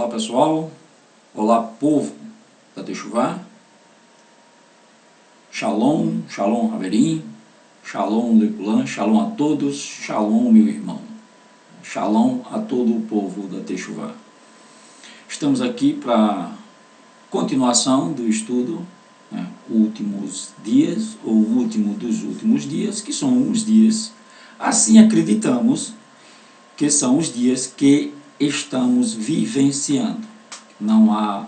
Olá pessoal, olá povo da Techuvá, Shalom, Shalom Haverim, Shalom Lepulan, Shalom a todos, Shalom meu irmão, Shalom a todo o povo da Techuvá. Estamos aqui para continuação do estudo, últimos dias, ou o último dos últimos dias, que são os dias, assim acreditamos, que são os dias que estamos vivenciando. Não há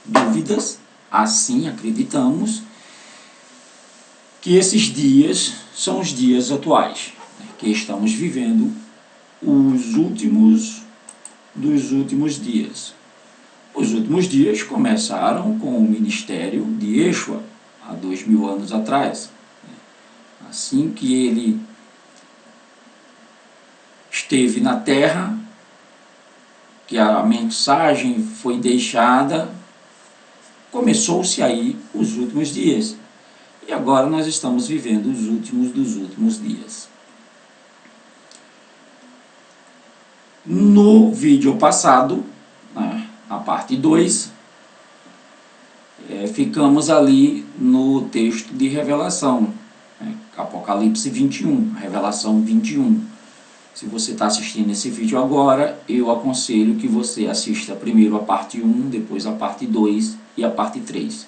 dúvidas, assim acreditamos, que esses dias são os dias atuais, que estamos vivendo os últimos dos últimos dias. Os últimos dias começaram com o ministério de Yeshua, há 2000 anos atrás. Assim que ele esteve na terra, que a mensagem foi deixada, começou-se aí os últimos dias. E agora nós estamos vivendo os últimos dos últimos dias. No vídeo passado, na parte 2, ficamos ali no texto de Revelação, Apocalipse 21, Revelação 21. Se você está assistindo esse vídeo agora, eu aconselho que você assista primeiro a parte 1, depois a parte 2 e a parte 3.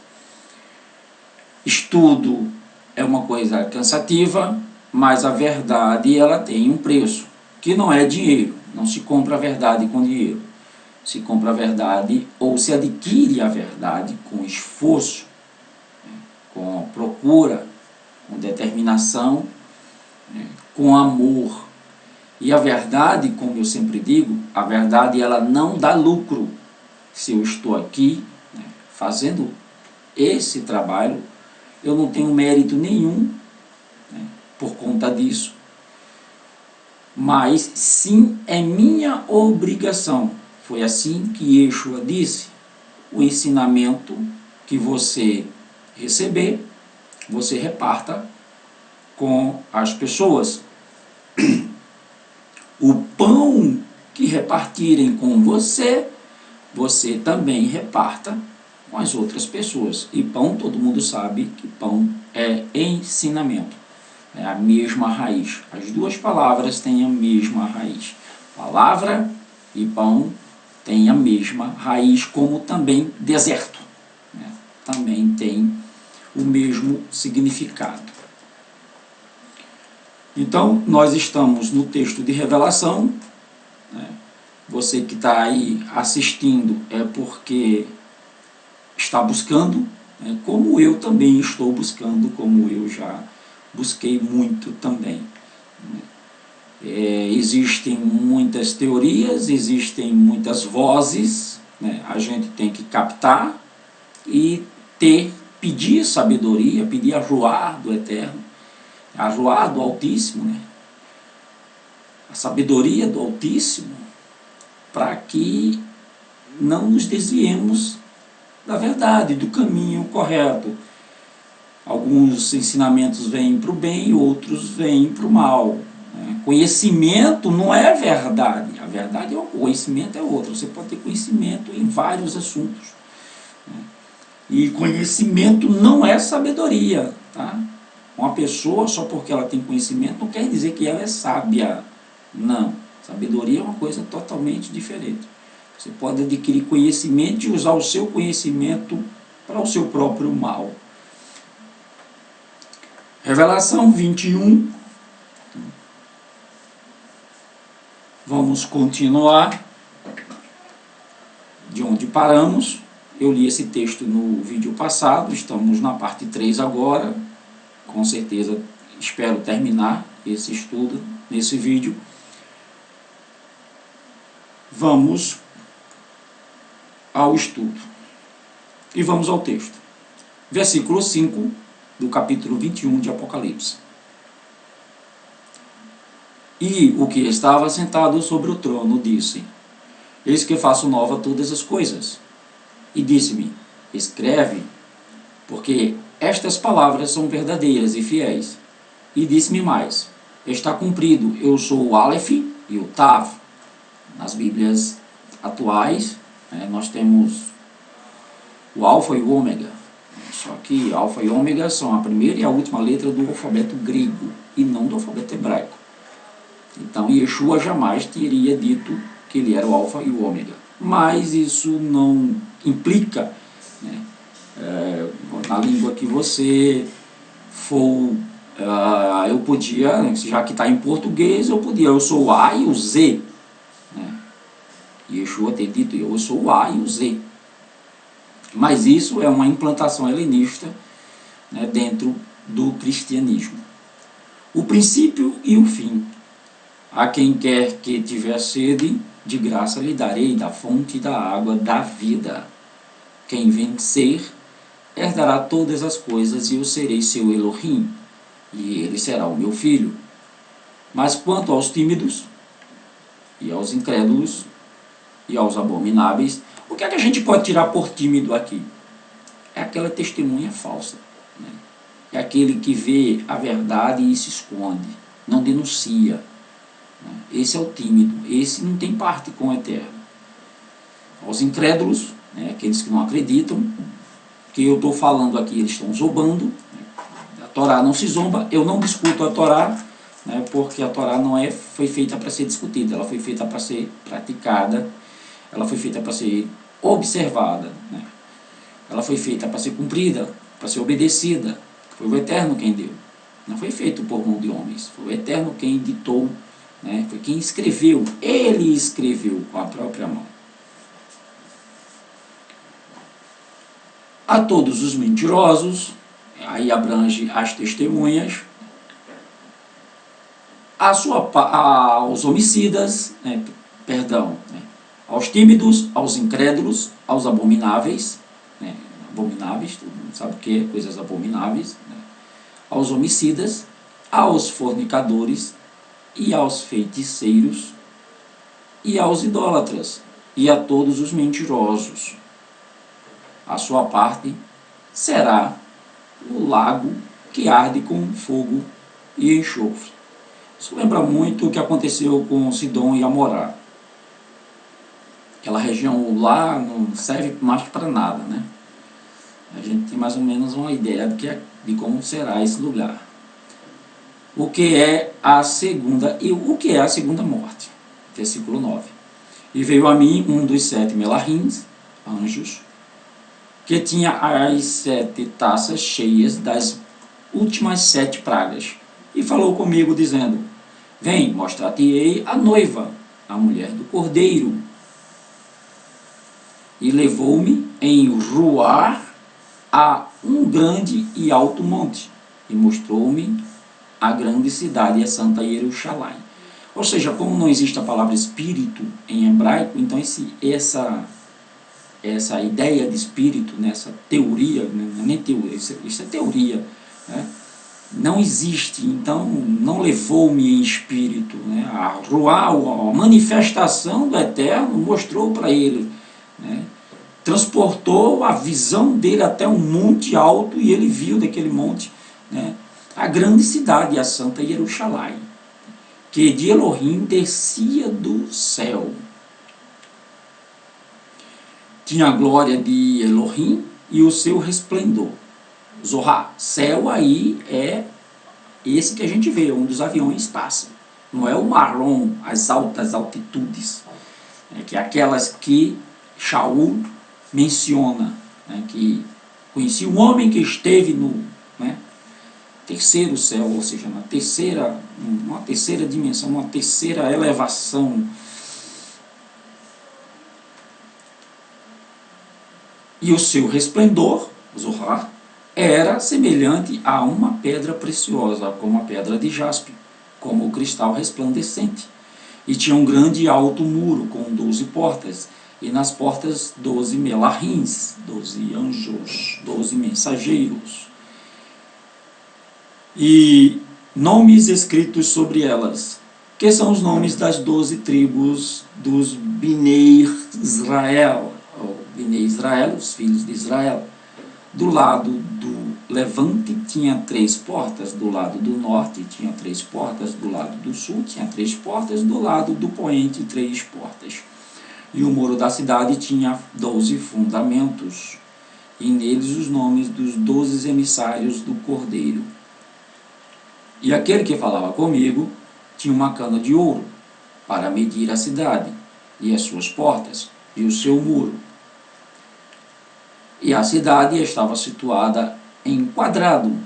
Estudo é uma coisa cansativa, mas a verdade ela tem um preço, que não é dinheiro. Não se compra a verdade com dinheiro. Se compra a verdade ou se adquire a verdade com esforço, com procura, com determinação, com amor. E a verdade, como eu sempre digo, a verdade ela não dá lucro. Se eu estou aqui fazendo esse trabalho, eu não tenho mérito nenhum por conta disso. Mas sim é minha obrigação. Foi assim que Yeshua disse: o ensinamento que você receber, você reparta com as pessoas. O pão que repartirem com você, você também reparta com as outras pessoas. E pão, todo mundo sabe que pão é ensinamento. É a mesma raiz. As duas palavras têm a mesma raiz. Palavra e pão têm a mesma raiz, como também deserto. Também tem o mesmo significado. Então, nós estamos no texto de Revelação. Você que está aí assistindo é porque está buscando, como eu também estou buscando, como eu já busquei muito também. Existem muitas teorias, existem muitas vozes, a gente tem que captar e pedir sabedoria, pedir ajuar do Eterno, ajuar do Altíssimo, a sabedoria do Altíssimo, para que não nos desviemos da verdade, do caminho correto. Alguns ensinamentos vêm para o bem, outros vêm para o mal. Conhecimento não é verdade. A verdade é o conhecimento é outro. Você pode ter conhecimento em vários assuntos. E conhecimento não é sabedoria. Uma pessoa, só porque ela tem conhecimento, não quer dizer que ela é sábia. Não. Sabedoria é uma coisa totalmente diferente. Você pode adquirir conhecimento e usar o seu conhecimento para o seu próprio mal. Revelação 21. Vamos continuar de onde paramos. Eu li esse texto no vídeo passado, estamos na parte 3 agora. Com certeza espero terminar esse estudo nesse vídeo. Vamos ao estudo. E vamos ao texto. Versículo 5 do capítulo 21 de Apocalipse. E o que estava sentado sobre o trono disse: Eis que faço nova todas as coisas. E disse-me: Escreve, porque estas palavras são verdadeiras e fiéis. E disse-me mais: Está cumprido, eu sou o Aleph e o Tav. Nas Bíblias atuais, Nós temos o alfa e o ômega, só que alfa e ômega são a primeira e a última letra do alfabeto grego e não do alfabeto hebraico. Então Yeshua jamais teria dito que ele era o alfa e o ômega, mas isso não implica, né, na língua que você for, eu podia, já que está em português, eu sou o A e o Z, né? Yeshua ter dito eu sou o A e o Z, mas isso é uma implantação helenista, né, dentro do cristianismo. O princípio e o fim. A quem quer que tiver sede, de graça lhe darei da fonte da água da vida. Quem vencer, herdará todas as coisas, e eu serei seu Elohim, e ele será o meu filho. Mas quanto aos tímidos, e aos incrédulos, e aos abomináveis, o que é que a gente pode tirar por tímido aqui? É aquela testemunha falsa, né? É aquele que vê a verdade e se esconde, não denuncia. Esse é o tímido, esse não tem parte com o eterno. Aos incrédulos, né, aqueles que não acreditam, que eu estou falando aqui, eles estão zombando. A Torá não se zomba, eu não discuto a Torá, né, porque a Torá não foi feita para ser discutida, ela foi feita para ser praticada, ela foi feita para ser observada, né, ela foi feita para ser cumprida, para ser obedecida. Foi o Eterno quem deu, não foi feito por mão de homens, foi o Eterno quem ditou, né, foi quem escreveu, ele escreveu com a própria mão. A todos os mentirosos, aí abrange as testemunhas, aos homicidas, né, aos tímidos, aos incrédulos, aos abomináveis, né, abomináveis, todo mundo sabe o que é, coisas abomináveis, né, aos homicidas, aos fornicadores, e aos feiticeiros, e aos idólatras, e a todos os mentirosos. A sua parte será o lago que arde com fogo e enxofre. Isso lembra muito o que aconteceu com Sidom e Amorá. Aquela região lá não serve mais para nada, né? A gente tem mais ou menos uma ideia de como será esse lugar. O que é a segunda morte? Versículo 9. E veio a mim um dos 7 melahins, anjos, que tinha as 7 taças cheias das últimas 7 pragas, e falou comigo, dizendo: vem, mostrar-te-ei a noiva, a mulher do cordeiro. E levou-me em Ruar a um grande e alto monte, e mostrou-me a grande cidade, a Santa Jerusalém. Ou seja, como não existe a palavra espírito em hebraico, então essa ideia de espírito, nessa teoria, não é nem teoria, isso é teoria, né? Não existe, então não levou-me em espírito, né? A manifestação do Eterno mostrou para ele, né? Transportou a visão dele até um monte alto, e ele viu daquele monte, né, a grande cidade, a Santa Jerusalém, que de Elohim descia do céu. Tinha a glória de Elohim e o seu resplendor. Zohar, céu aí é esse que a gente vê, onde os aviões passam. Não é o marrom, as altas altitudes, que é aquelas que Shaul menciona, né, que conhecia um homem que esteve no, né, terceiro céu, ou seja, uma terceira dimensão, uma terceira elevação. E o seu resplendor, Zohar, era semelhante a uma pedra preciosa, como a pedra de jaspe, como o cristal resplandecente. E tinha um grande e alto muro com 12 portas, e nas portas 12 melahins, 12 anjos, 12 mensageiros. E nomes escritos sobre elas, que são os nomes das 12 tribos dos Bnei Israel, Bnei Israel, os filhos de Israel. Do lado do levante tinha 3 portas, do lado do norte tinha 3 portas, do lado do sul tinha 3 portas, do lado do poente 3 portas. E o muro da cidade tinha 12 fundamentos, e neles os nomes dos 12 emissários do Cordeiro. E aquele que falava comigo tinha uma cana de ouro para medir a cidade, e as suas portas, e o seu muro. E a cidade estava situada em quadrado,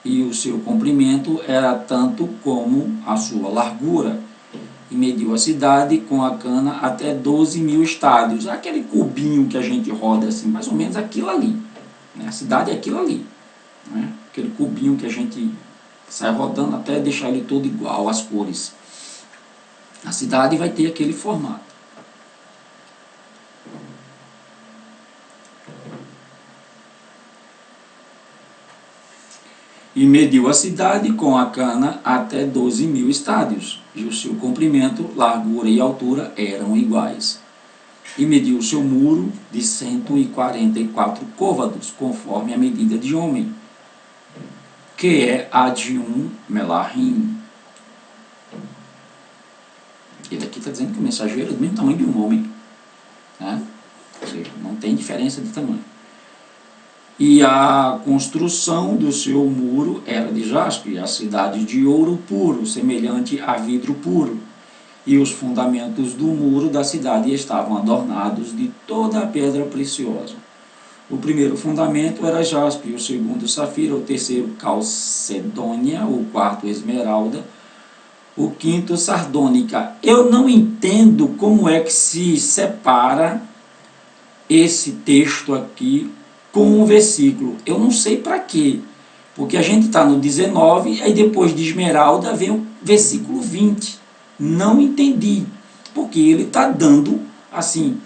e o seu comprimento era tanto como a sua largura. E mediu a cidade com a cana até 12.000 estádios. Aquele cubinho que a gente roda assim, mais ou menos aquilo ali. A cidade é aquilo ali. Né? Aquele cubinho que a gente sai rodando até deixar ele todo igual, as cores. A cidade vai ter aquele formato. E mediu a cidade com a cana até 12.000 estádios, e o seu comprimento, largura e altura eram iguais. E mediu o seu muro de 144 côvados, conforme a medida de homem, que é a de um melahim. Ele aqui está dizendo que o mensageiro é do mesmo tamanho de um homem. Né? Ou seja, não tem diferença de tamanho. E a construção do seu muro era de jaspe, a cidade de ouro puro, semelhante a vidro puro. E os fundamentos do muro da cidade estavam adornados de toda a pedra preciosa. O primeiro fundamento era jaspe, o segundo safira, o terceiro calcedônia, o quarto esmeralda, o quinto sardônica. Eu não entendo como é que se separa esse texto aqui com um versículo. Eu não sei para quê, porque a gente está no 19, aí depois de esmeralda vem o versículo 20. Não entendi, porque ele está dando assim,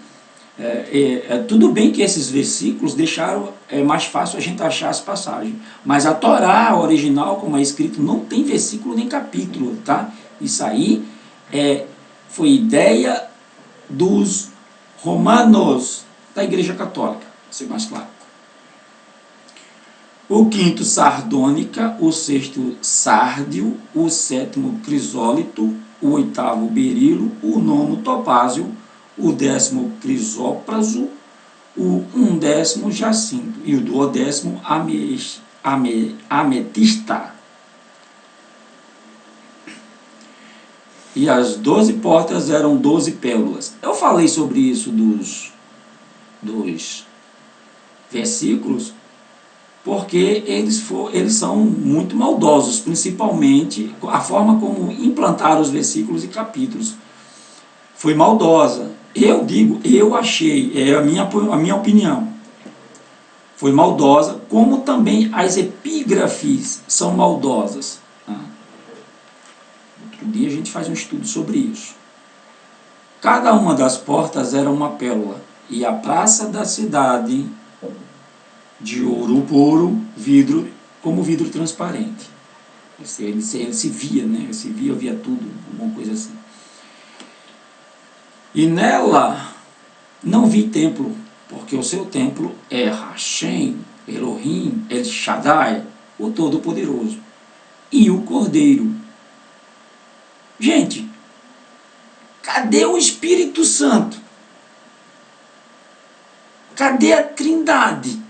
tudo bem que esses versículos deixaram mais fácil a gente achar as passagens, mas a Torá original, como é escrito, não tem versículo nem capítulo, tá? Isso aí foi ideia dos romanos da Igreja Católica, para ser mais claro. O quinto sardônica, o sexto sárdio, o sétimo crisólito, o oitavo berilo, o nono topázio, o 10º crisópraso, o 11º jacinto e o 12º ametista. E as 12 portas eram 12 pérolas. Eu falei sobre isso dos versículos, porque eles são muito maldosos, principalmente a forma como implantaram os versículos e capítulos. Foi maldosa. Eu achei, é a minha opinião, foi maldosa, como também as epígrafes são maldosas. Outro dia a gente faz um estudo sobre isso. Cada uma das portas era uma pérola, e a praça da cidade de ouro puro, vidro, como vidro transparente. Ele se via, né? Ele se via tudo, alguma coisa assim. E nela não vi templo, porque o seu templo é Hashem, Elohim, El Shaddai, o Todo-Poderoso, e o Cordeiro. Gente, cadê o Espírito Santo? Cadê a Trindade?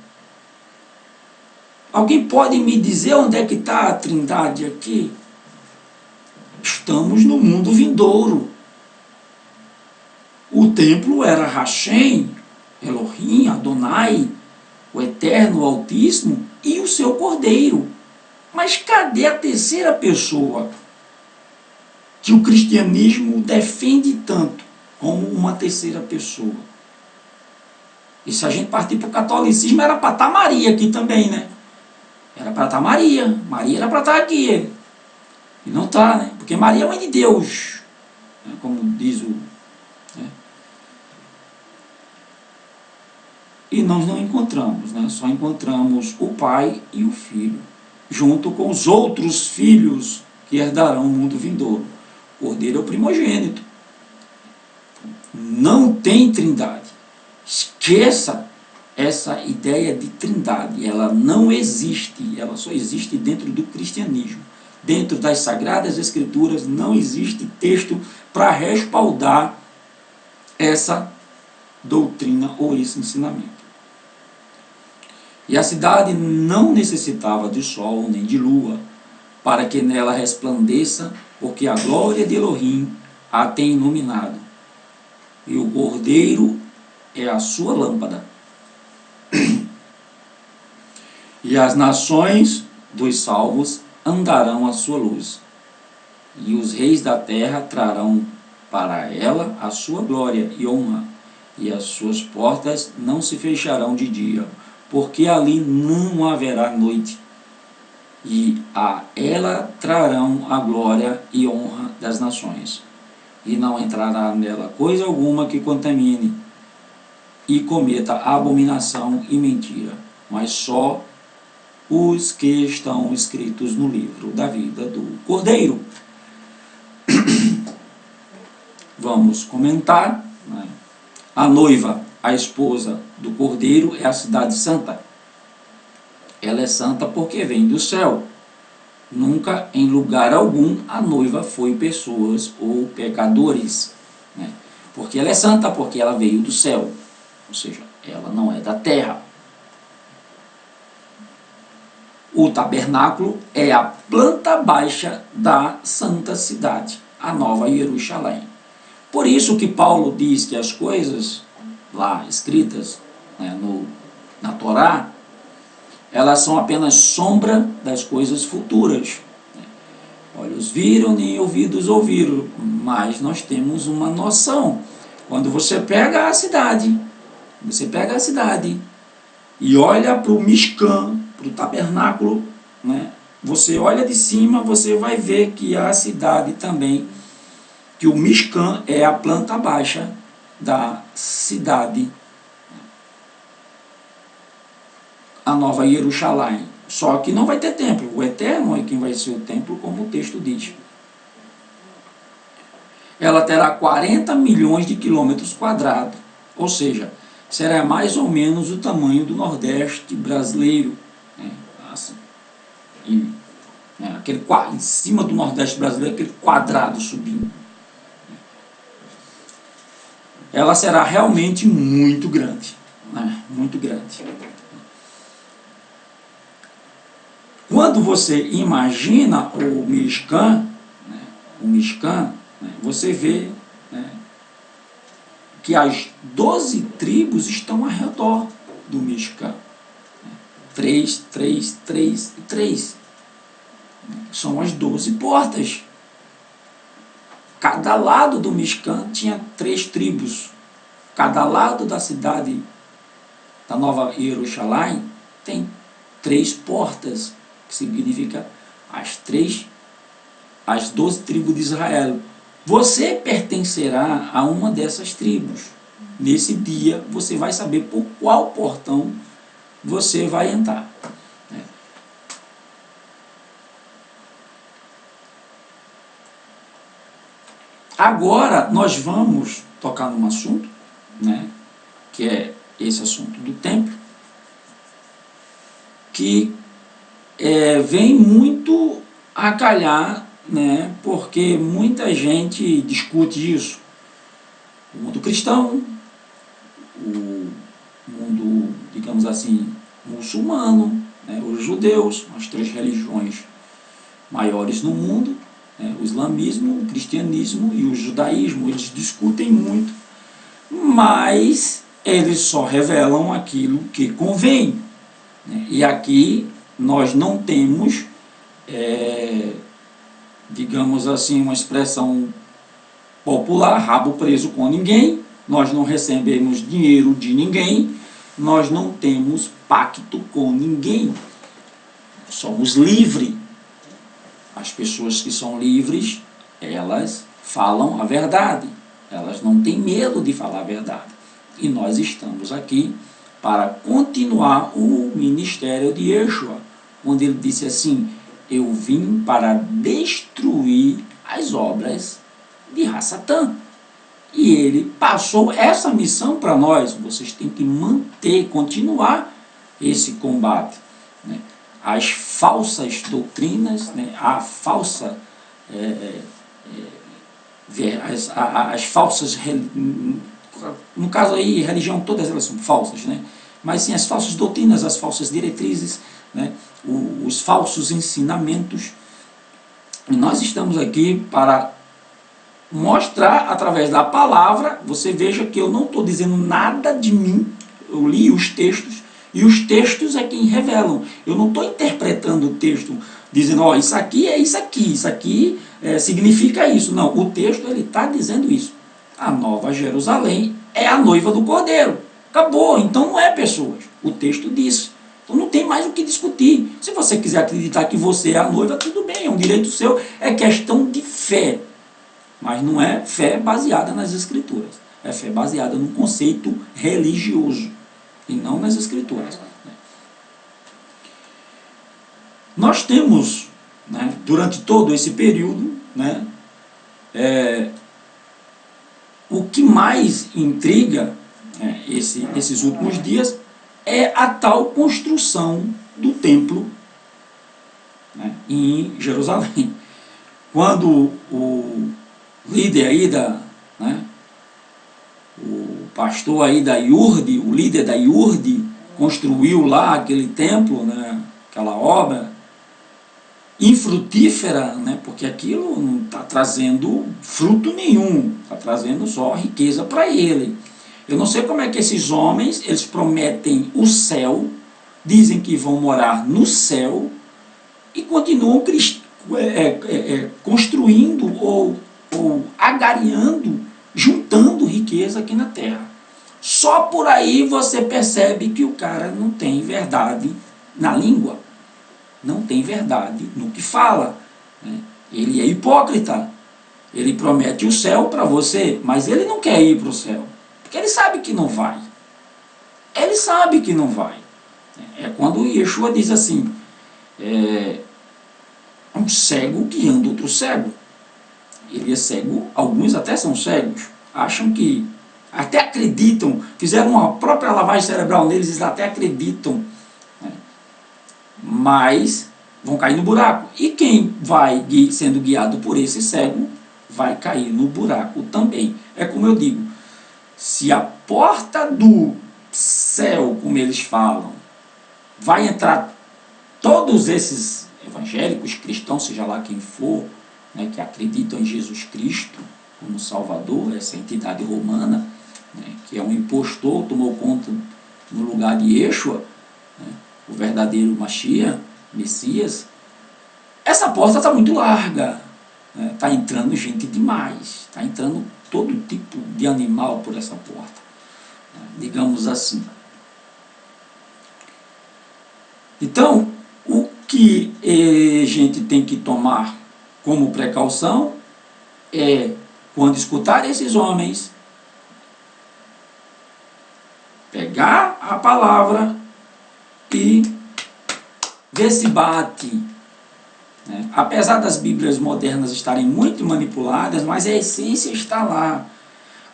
Alguém pode me dizer onde é que está a Trindade aqui? Estamos no mundo vindouro. O templo era Hashem, Elohim, Adonai, o Eterno, o Altíssimo, e o seu Cordeiro. Mas cadê a terceira pessoa que o cristianismo defende tanto como uma terceira pessoa? E se a gente partir para o catolicismo, era para estar Maria aqui também, né? Era para estar Maria. Maria era para estar aqui. E não está, né? Porque Maria é mãe de Deus, né? Como diz o... Né? E nós não encontramos, né? Só encontramos o Pai e o Filho, junto com os outros filhos que herdarão o mundo vindouro. O Cordeiro é o primogênito. Não tem trindade. Esqueça essa ideia de trindade. Ela não existe. Ela só existe dentro do cristianismo. Dentro das Sagradas Escrituras não existe texto para respaldar essa doutrina ou esse ensinamento. E a cidade não necessitava de sol nem de lua, para que nela resplandeça, porque a glória de Elohim a tem iluminado, e o Cordeiro é a sua lâmpada. E as nações dos salvos andarão à sua luz, e os reis da terra trarão para ela a sua glória e honra, e as suas portas não se fecharão de dia, porque ali não haverá noite, e a ela trarão a glória e honra das nações, e não entrará nela coisa alguma que contamine e cometa abominação e mentira, mas só os que estão escritos no livro da vida do Cordeiro. Vamos comentar, né? A noiva, a esposa do Cordeiro, é a cidade santa. Ela é santa porque vem do céu. Nunca, em lugar algum, a noiva foi pessoas ou pecadores, né? Porque ela é santa, porque ela veio do céu. Ou seja, ela não é da terra. O tabernáculo é a planta baixa da santa cidade, a Nova Jerusalém. Por isso que Paulo diz que as coisas lá escritas, né, na Torá, elas são apenas sombra das coisas futuras. Olhos viram, nem ouvidos ouviram, mas nós temos uma noção. Quando você pega a cidade e olha para o Mishkan, para o tabernáculo, né? Você olha de cima, você vai ver que a cidade também, que o Mishkan é a planta baixa da cidade, a Nova Jerusalém. Só que não vai ter templo, o Eterno é quem vai ser o templo, como o texto diz. Ela terá 40 milhões de quilômetros quadrados, ou seja, será mais ou menos o tamanho do Nordeste brasileiro, né? Assim, aquele, em cima do Nordeste brasileiro, aquele quadrado subindo. Ela será realmente muito grande, né? Muito grande. Quando você imagina o Mishkan, né, você vê, né, que as 12 tribos estão ao redor do Mishkan. 3, 3, 3 e 3. São as 12 portas. Cada lado do Mishkan tinha 3 tribos. Cada lado da cidade da Nova Jerusalém tem 3 portas, que significa as 12 tribos de Israel. Você pertencerá a uma dessas tribos. Nesse dia, você vai saber por qual portão você vai entrar. Agora, nós vamos tocar num assunto, né, que é esse assunto do templo, que vem muito a calhar, né, porque muita gente discute isso. O mundo cristão, o mundo, digamos assim, muçulmano, né, os judeus, as 3 religiões maiores no mundo, né, o islamismo, o cristianismo e o judaísmo, eles discutem muito, mas eles só revelam aquilo que convém, né? E aqui nós não temos, digamos assim, uma expressão popular, rabo preso com ninguém, nós não recebemos dinheiro de ninguém, nós não temos pacto com ninguém, somos livres. As pessoas que são livres, elas falam a verdade, elas não têm medo de falar a verdade. E nós estamos aqui para continuar o ministério de Yeshua, onde ele disse assim: eu vim para destruir as obras de Hassatã. E ele passou essa missão para nós. Vocês têm que manter, continuar esse combate, né? As falsas doutrinas, né? As falsas no caso aí, religião, todas elas são falsas, né? Mas sim as falsas doutrinas, as falsas diretrizes, né? Os falsos ensinamentos. E nós estamos aqui para mostrar através da palavra. Você veja que eu não estou dizendo nada de mim, eu li os textos, e os textos é quem revelam. Eu não estou interpretando o texto, dizendo, ó, isso aqui é isso aqui significa isso. Não, o texto ele está dizendo isso. A Nova Jerusalém é a noiva do Cordeiro. Acabou, então não é pessoas. O texto diz. Então não tem mais o que discutir. Se você quiser acreditar que você é a noiva, tudo bem, é um direito seu, é questão de fé. Mas não é fé baseada nas Escrituras. É fé baseada num conceito religioso, e não nas Escrituras. Nós temos, né, durante todo esse período, né, o que mais intriga, né, esses últimos dias é a tal construção do templo, né, em Jerusalém. Quando o líder aí né, o pastor aí da IURD, o líder da IURD, construiu lá aquele templo, né, aquela obra infrutífera, né, porque aquilo não está trazendo fruto nenhum, está trazendo só riqueza para ele. Eu não sei como é que esses homens, eles prometem o céu, dizem que vão morar no céu e continuam construindo ou agariando, juntando riqueza aqui na terra. Só por aí você percebe que o cara não tem verdade na língua, não tem verdade no que fala, né? Ele é hipócrita, ele promete o céu para você, mas ele não quer ir para o céu, porque ele sabe que não vai. Ele sabe que não vai. É quando Yeshua diz assim, um cego guiando outro cego. Ele é cego, alguns até são cegos, acham que, até acreditam, fizeram uma própria lavagem cerebral neles, eles até acreditam, né? Mas vão cair no buraco. E quem vai sendo guiado por esse cego, vai cair no buraco também. É como eu digo, se a porta do céu, como eles falam, vai entrar todos esses evangélicos, cristãos, seja lá quem for, né, que acreditam em Jesus Cristo como Salvador, essa entidade romana, né, que é um impostor, tomou conta no lugar de Yeshua, né, o verdadeiro Mashiach, Messias. Essa porta está muito larga, está entrando gente demais, está entrando todo tipo de animal por essa porta, né, digamos assim. Então, o que a gente tem que tomar como precaução é, quando escutar esses homens, pegar a palavra e ver se bate, né? Apesar das Bíblias modernas estarem muito manipuladas, mas a essência está lá.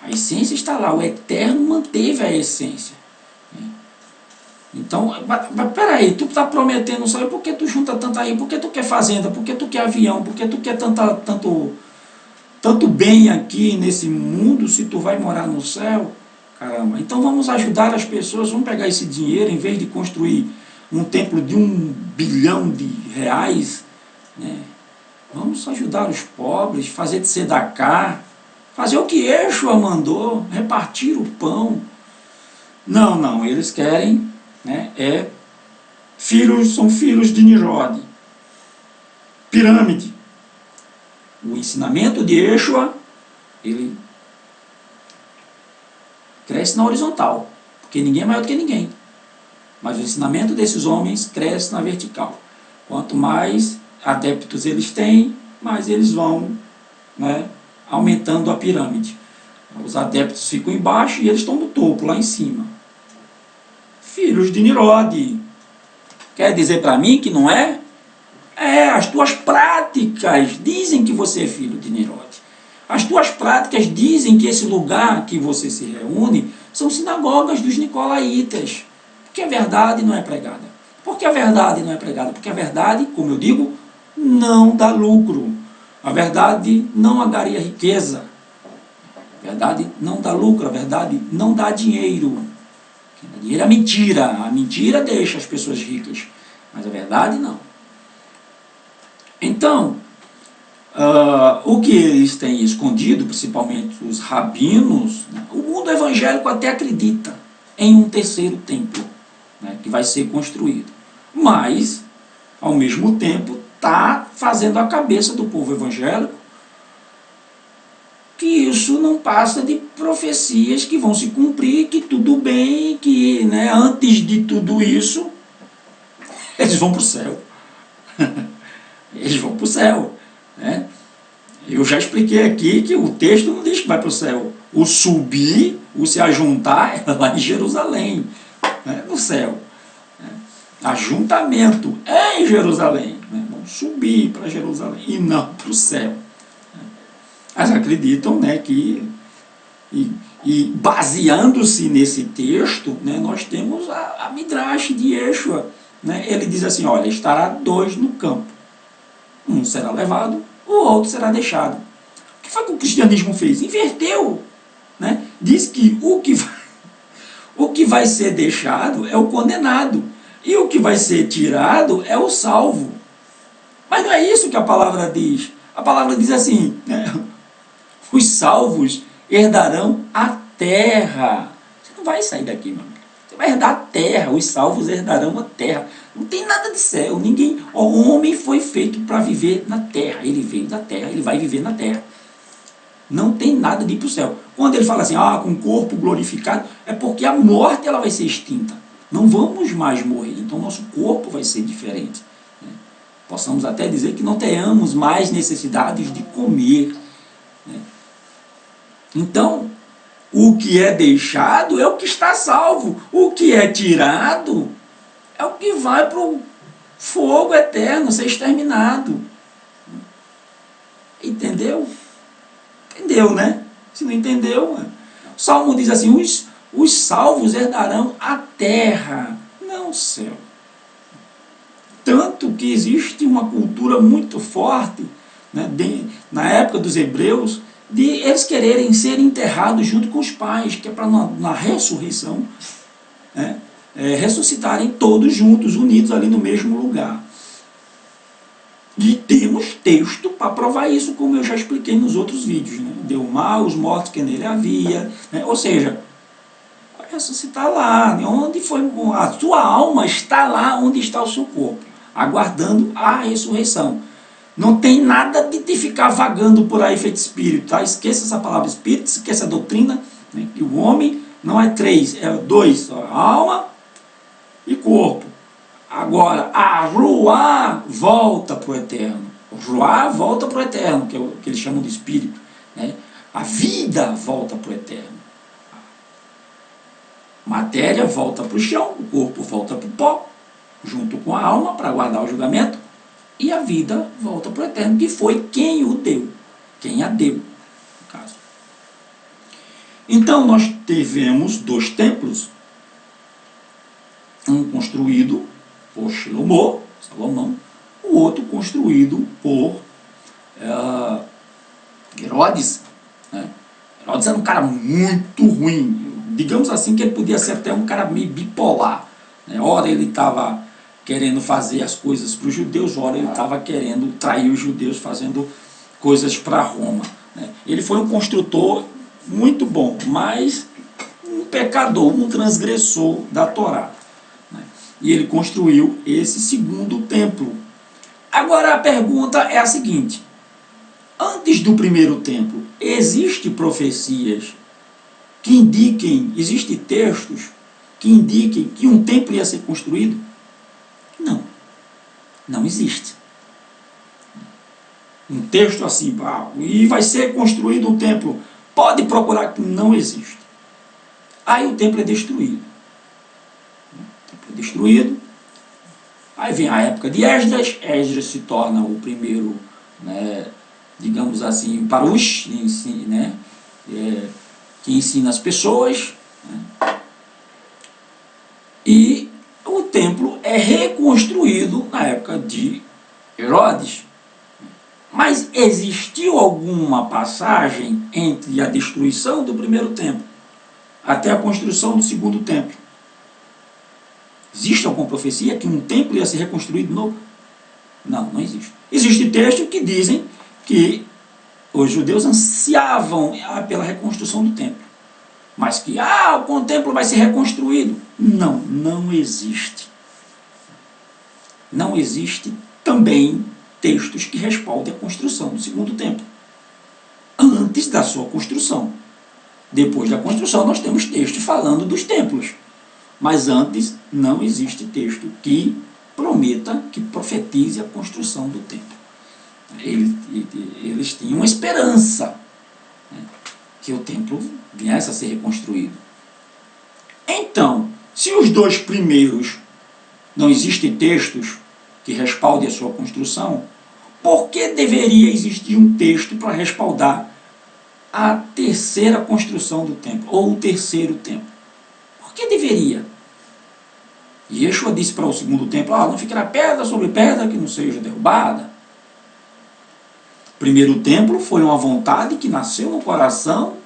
A essência está lá, o Eterno manteve a essência. Então, mas peraí, tu está prometendo o céu, por que tu junta tanto aí? Por que tu quer fazenda? Por que tu quer avião? Por que tu quer tanto bem aqui nesse mundo se tu vai morar no céu? Caramba, então vamos ajudar as pessoas, vamos pegar esse dinheiro, em vez de construir um templo de 1 bilhão de reais, né? Vamos ajudar os pobres, fazer de tzedaká, fazer o que Yeshua mandou, repartir o pão. Não, eles querem, né, são filhos de Nimrod, pirâmide. O ensinamento de Yeshua, ele cresce na horizontal, porque ninguém é maior do que ninguém. Mas o ensinamento desses homens cresce na vertical. Quanto mais adeptos eles têm, mais eles vão, né, aumentando a pirâmide. Os adeptos ficam embaixo e eles estão no topo, lá em cima. Filhos de Nimrod. Quer dizer para mim que não é? As tuas práticas dizem que você é filho de Nimrod. As tuas práticas dizem que esse lugar que você se reúne são sinagogas dos nicolaítas. Porque a verdade não é pregada. Por que a verdade não é pregada? Porque a verdade, como eu digo, não dá lucro. A verdade não agaria riqueza. A verdade não dá lucro, a verdade não dá dinheiro. Quem dá dinheiro é a mentira. A mentira deixa as pessoas ricas, mas a verdade não. Então, o que eles têm escondido, principalmente os rabinos, né, o mundo evangélico até acredita em um terceiro templo, né, que vai ser construído. Mas, ao mesmo tempo, está fazendo a cabeça do povo evangélico que isso não passa de profecias que vão se cumprir, que tudo bem, que, né, antes de tudo isso, eles vão para o céu. Eles vão para o céu. Né? Eu já expliquei aqui que o texto não diz que vai para o céu. O subir, o se ajuntar, é lá em Jerusalém, né? No céu. Ajuntamento é em Jerusalém. Né? Vamos subir para Jerusalém e não para o céu. Mas acreditam, né, que, e baseando-se nesse texto, né, nós temos a Midrash de Yeshua. Né? Ele diz assim, olha, estará 2 no campo. Um será levado, o outro será deixado. O que foi que o cristianismo fez? Inverteu. Né? Diz que o que vai ser deixado é o condenado. E o que vai ser tirado é o salvo. Mas não é isso que a palavra diz. A palavra diz assim, né? Os salvos herdarão a terra. Você não vai sair daqui, meu amigo. Você vai herdar a terra. Os salvos herdarão a terra. Não tem nada de céu. Ninguém. O homem foi feito para viver na terra. Ele veio da terra, ele vai viver na terra. Não tem nada de ir para o céu. Quando ele fala assim, com o corpo glorificado, é porque a morte ela vai ser extinta. Não vamos mais morrer. Então nosso corpo vai ser diferente. Né? Possamos até dizer que não tenhamos mais necessidades de comer. Né? Então, o que é deixado é o que está salvo. O que é tirado é o que vai para o fogo eterno, ser exterminado. Entendeu? Entendeu, né? Se não entendeu, o Salmo diz assim, os salvos herdarão a terra, não o céu. Tanto que existe uma cultura muito forte, né, na época dos hebreus, de eles quererem ser enterrados junto com os pais, que é para na ressurreição, né, ressuscitarem todos juntos, unidos ali no mesmo lugar. E temos texto para provar isso, como eu já expliquei nos outros vídeos. Né? Deu mal os mortos que nele havia. Né? Ou seja, vai ressuscitar lá. Né? Onde foi, a sua alma está lá onde está o seu corpo, aguardando a ressurreição. Não tem nada de ficar vagando por aí feito espírito. Tá? Esqueça essa palavra espírito, esqueça a doutrina, né? Que o homem não é 3, é 2. Alma e corpo. Agora, a Ruá volta para o eterno. O Ruá volta para o eterno, que é o que eles chamam de espírito. Né? A vida volta para o eterno. A matéria volta para o chão, o corpo volta para o pó, junto com a alma, para guardar o julgamento. E a vida volta para o eterno, que foi quem o deu. Quem a deu, no caso. Então, nós tivemos 2 templos. Um construído por Salomão, o outro construído por Herodes. Né? Herodes era um cara muito ruim, digamos assim que ele podia ser até um cara meio bipolar. Né? Ora ele estava querendo fazer as coisas para os judeus, ora ele estava querendo trair os judeus fazendo coisas para Roma. Né? Ele foi um construtor muito bom, mas um pecador, um transgressor da Torá. E ele construiu esse 2º templo. Agora a pergunta é a seguinte: antes do 1º templo, existem profecias que indiquem, existem textos que indiquem que um templo ia ser construído? Não. Não existe. Um texto assim, e vai ser construído um templo. Pode procurar que não existe. Aí o templo é destruído. Destruído, aí vem a época de Esdras se torna o primeiro, né, digamos assim, parush, né, que ensina as pessoas, né, e o templo é reconstruído na época de Herodes. Mas existiu algum alguma passagem entre a destruição do primeiro templo até a construção do segundo templo? Existe alguma profecia que um templo ia ser reconstruído novo? Não, não existe. Existem textos que dizem que os judeus ansiavam pela reconstrução do templo. Mas que, o templo vai ser reconstruído. Não, não existe. Não existe também textos que respaldem a construção do segundo templo. Antes da sua construção. Depois da construção nós temos textos falando dos templos. Mas antes não existe texto que prometa, que profetize a construção do templo. Eles tinham esperança, né, que o templo viesse a ser reconstruído. Então, se os dois primeiros não existem textos que respaldem a sua construção, por que deveria existir um texto para respaldar a terceira construção do templo, ou o terceiro templo? Por que deveria? E Yeshua disse para o segundo templo, não ficará pedra sobre pedra que não seja derrubada. O primeiro templo foi uma vontade que nasceu no coração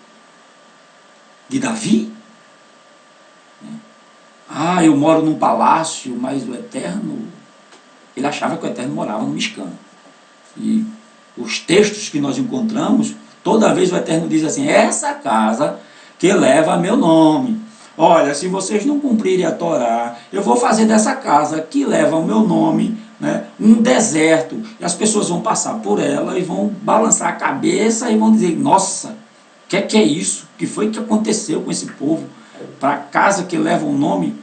de Davi. Eu moro num palácio, mas o Eterno... Ele achava que o Eterno morava no Mishkan. E os textos que nós encontramos, toda vez o Eterno diz assim, essa casa que leva meu nome. Olha, se vocês não cumprirem a Torá, eu vou fazer dessa casa que leva o meu nome, né, um deserto. E as pessoas vão passar por ela e vão balançar a cabeça e vão dizer, nossa, o que é isso? O que foi que aconteceu com esse povo? Para a casa que leva o nome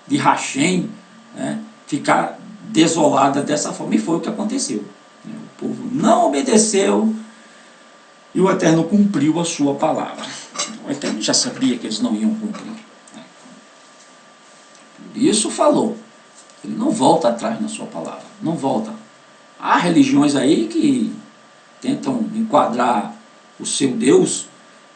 de Hashem, né, ficar desolada dessa forma. E foi o que aconteceu. O povo não obedeceu e o Eterno cumpriu a sua palavra. O Eterno já sabia que eles não iam cumprir. Por isso falou. Ele não volta atrás na sua palavra. Não volta. Há religiões aí que tentam enquadrar o seu Deus,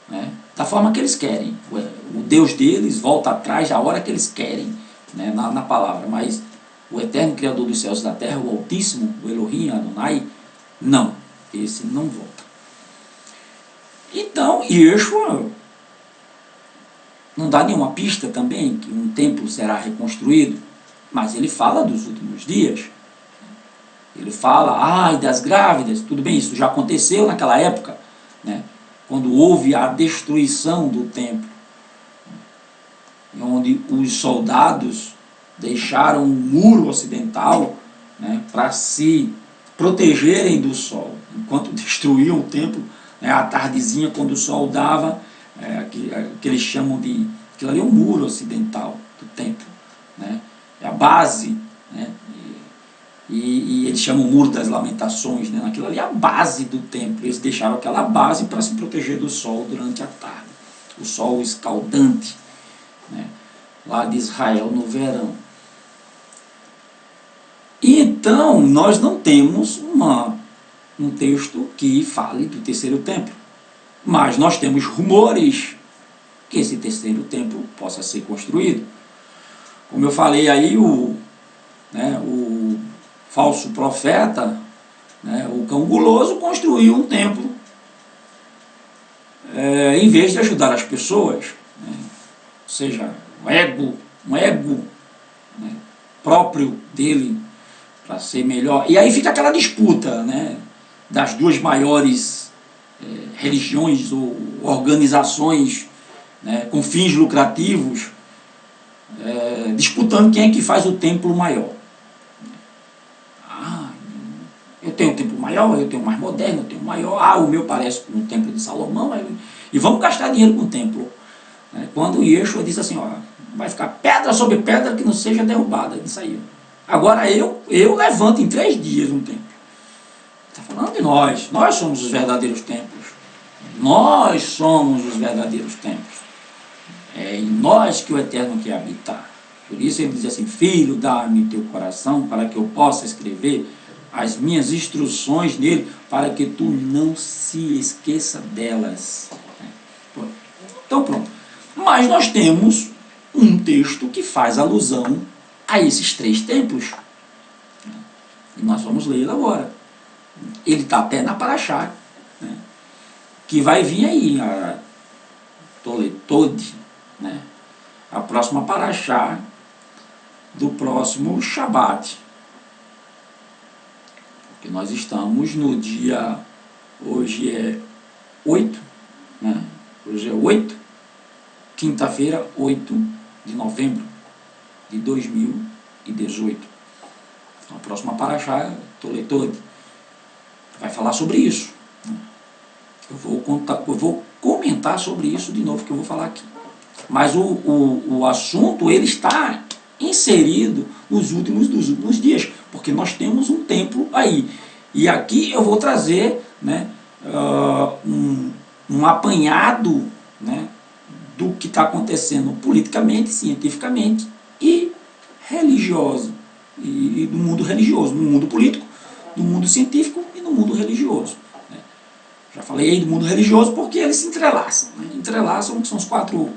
né, da forma que eles querem. O Deus deles volta atrás a hora que eles querem, né, na palavra. Mas o Eterno Criador dos céus e da terra, o Altíssimo, o Elohim, Adonai, não. Esse não volta. Então, Yeshua não dá nenhuma pista também que um templo será reconstruído, mas ele fala dos últimos dias. Ele fala, das grávidas, tudo bem, isso já aconteceu naquela época, né, quando houve a destruição do templo, onde os soldados deixaram o muro ocidental, né, para se protegerem do sol, enquanto destruíam o templo, né, à tardezinha, quando o sol dava, que eles chamam de... Aquilo ali é um muro ocidental do templo, né, é a base, né, e eles chamam o muro das lamentações, né, aquilo ali é a base do templo. Eles deixaram aquela base para se proteger do sol durante a tarde, o sol escaldante, né, lá de Israel no verão. E então nós não temos um texto que fale do terceiro templo, mas nós temos rumores que esse terceiro templo possa ser construído. Como eu falei aí, o falso profeta, né, o cão guloso, construiu um templo em vez de ajudar as pessoas, né, ou seja, um ego, né, próprio dele para ser melhor. E aí fica aquela disputa, né, das duas maiores religiões ou organizações, né, com fins lucrativos, disputando quem é que faz o templo maior. Eu tenho um templo maior, eu tenho um mais moderno, eu tenho um maior, o meu parece com o templo de Salomão, e vamos gastar dinheiro com o templo. Quando Yeshua disse assim, vai ficar pedra sobre pedra que não seja derrubada, isso aí. Agora eu levanto em 3 dias um templo. Está falando de nós somos os verdadeiros templos. Nós somos os verdadeiros templos. É em nós que o Eterno quer habitar. Por isso ele diz assim, filho, dá-me teu coração para que eu possa escrever as minhas instruções nele, para que tu não se esqueça delas. Então pronto. Mas nós temos um texto que faz alusão a esses 3 templos. E nós vamos ler ele agora. Ele está até na Paraxá, né? que vai vir aí, a Toletode, né? A próxima paraxá do próximo Shabat. Porque nós estamos no dia, hoje é 8, né? Hoje é 8, quinta-feira, 8 de novembro de 2018. Então, a próxima paraxá é Toletode. Vai falar sobre isso. Eu vou comentar sobre isso de novo, que eu vou falar aqui. Mas o assunto, ele está inserido nos últimos dias, porque nós temos um templo aí. E aqui eu vou trazer, né, um apanhado, né, do que está acontecendo politicamente, cientificamente e religioso. E do mundo religioso, no mundo político, no mundo científico e no mundo religioso. Já falei aí do mundo religioso porque eles se entrelaçam. Né? Entrelaçam, que são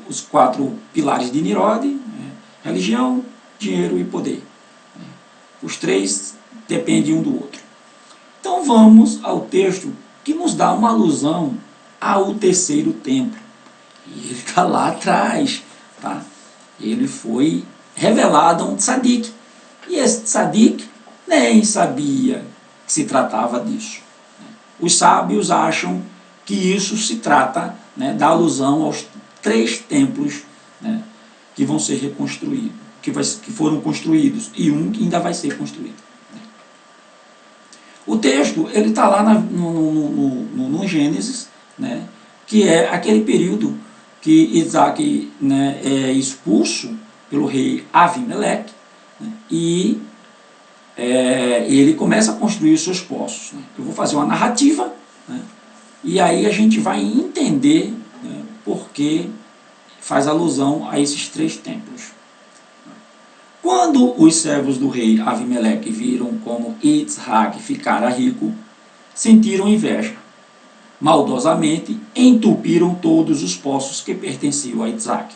os quatro pilares de Nirod, né? Religião, dinheiro e poder. Os três dependem um do outro. Então vamos ao texto que nos dá uma alusão ao terceiro templo. E ele está lá atrás. Tá? Ele foi revelado a um tzadik. E esse tzadik nem sabia que se tratava disso. Os sábios acham que isso se trata, né, da alusão aos 3 templos, né, que vão ser reconstruídos, que foram construídos, e um que ainda vai ser construído. O texto está lá no Gênesis, né, que é aquele período que Isaac, né, é expulso pelo rei Avimeleque, né, e ele começa a construir os seus poços. Né? Eu vou fazer uma narrativa, né? E aí a gente vai entender, né, por que faz alusão a esses 3 templos. Quando os servos do rei Avimeleque viram como Yitzhak ficara rico, sentiram inveja. Maldosamente entupiram todos os poços que pertenciam a Yitzhak.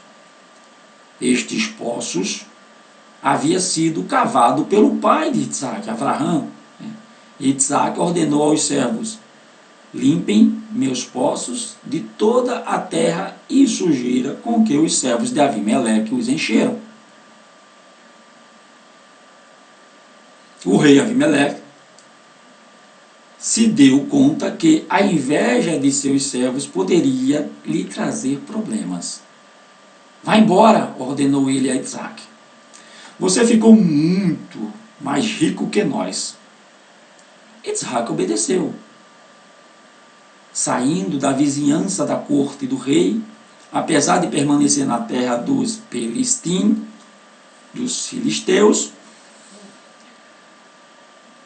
Estes poços havia sido cavado pelo pai de Yitzhak, Avraham. Yitzhak ordenou aos servos: limpem meus poços de toda a terra e sujeira com que os servos de Avimeleque os encheram. O rei Avimeleque se deu conta que a inveja de seus servos poderia lhe trazer problemas. Vá embora, ordenou ele a Yitzhak. Você ficou muito mais rico que nós. Yitzhak obedeceu. Saindo da vizinhança da corte do rei, apesar de permanecer na terra dos Pelistim, dos filisteus,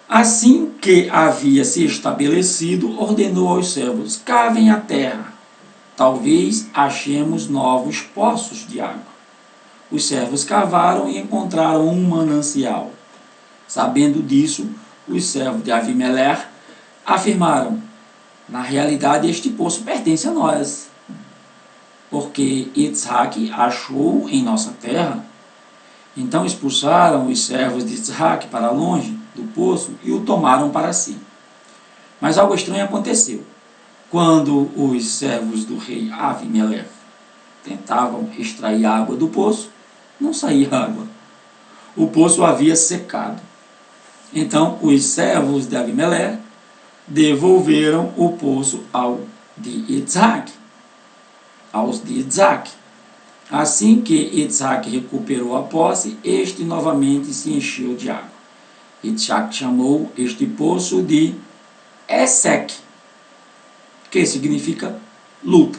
assim que havia se estabelecido, ordenou aos servos: cavem a terra, talvez achemos novos poços de água. Os servos cavaram e encontraram um manancial. Sabendo disso, os servos de Avimeleque afirmaram: na realidade este poço pertence a nós, porque Yitzhak achou em nossa terra. Então expulsaram os servos de Yitzhak para longe do poço e o tomaram para si. Mas algo estranho aconteceu. Quando os servos do rei Avimeleque tentavam extrair água do poço, não saía água. O poço havia secado. Então os servos de Avimeleque devolveram o poço aos de Yitzhak. Assim que Yitzhak recuperou a posse, este novamente se encheu de água. Yitzhak chamou este poço de Esek, que significa luta,